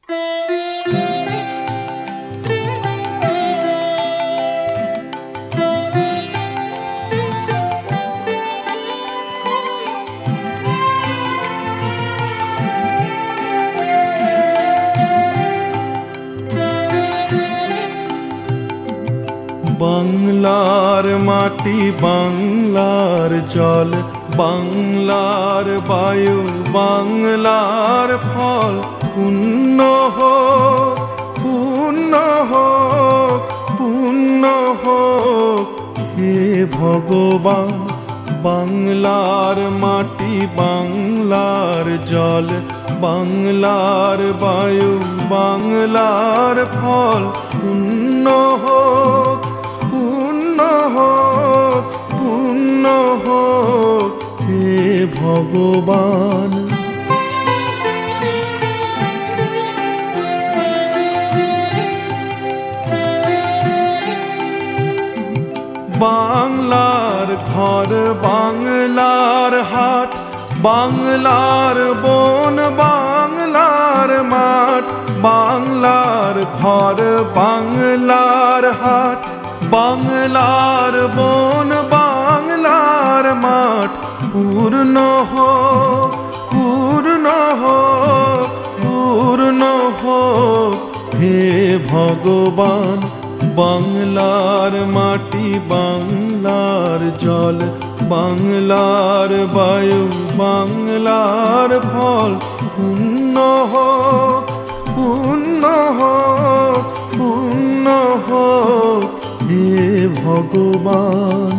বাংলার মাটি, বাংলার জল, বাংলার বায়ু, বাংলার ফল, পুণ্য হোক, পুণ্য হোক, পুণ্য হোক হে ভগবান। বাংলার মাটি, বাংলার জল, বাংলার বায়ু, বাংলার ফল, পুণ্য হোক, পুণ্য হোক, পুণ্য হোক হে ভগবান। বাংলার ঘর, বাংলার হাট, বাংলার বন, বাংলার মাঠ, বাংলার ঘর, বাংলার হাট, বাংলার বন, বাংলার মাঠ, পূর্ণ হোক, পূর্ণ হোক, পূর্ণ হোক হে ভগবান। বাংলার মাটি, বাংলার জল, বাংলার বায়ু, বাংলার ফল, পুণ্য হোক, পুণ্য হোক, পুণ্য হোক হে ভগবান।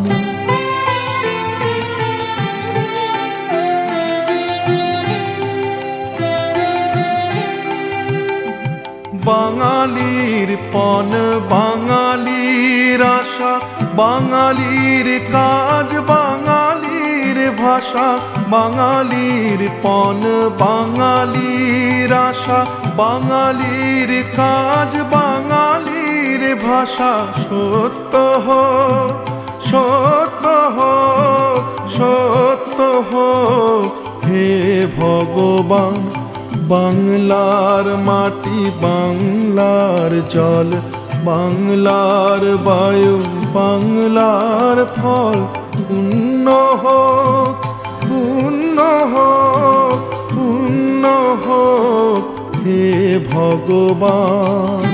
বাঙালির পণ, বাঙালির আশা, বাঙালির কাজ, বাঙালির ভাষা, বাঙালির পণ, বাঙালির আশা, বাঙালির কাজ, বাঙালির ভাষা, সত্য হোক, সত্য হোক, সত্য হোক হে ভগবান। বাংলার মাটি, বাংলার জল, বাংলার বায়ু, বাংলার ফল, পুণ্য হোক, পুণ্য হোক, পুণ্য হোক হে ভগবান।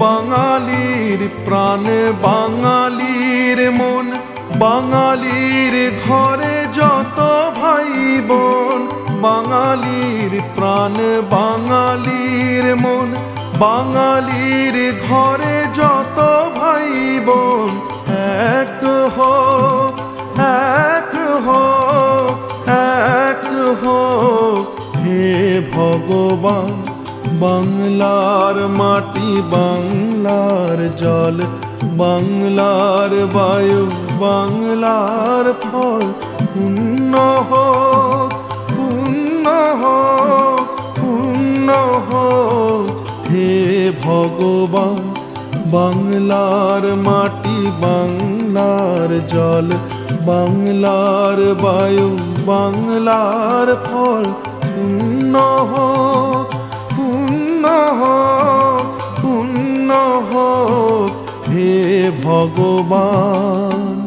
বাঙালির প্রাণ, বাঙালির মন, বাঙালির ঘরে যত ভাই বোন, বাঙালির প্রাণ, বাঙালির মন, বাঙালির ঘরে যত ভাই বোন, এক হোক, এক হোক, এক হোক হে ভগবান। বাংলার মাটি, বাংলার জল, বাংলার বায়ু, বাংলার ফল, পুণ্য হোক, পুণ্য হোক, পুণ্য হোক হে ভগবান। বাংলার মাটি, বাংলার জল, বাংলার বায়ু, বাংলার ফল, পুণ্য হোক, পুণ্য হোক, পুণ্য হোক হে ভগবান।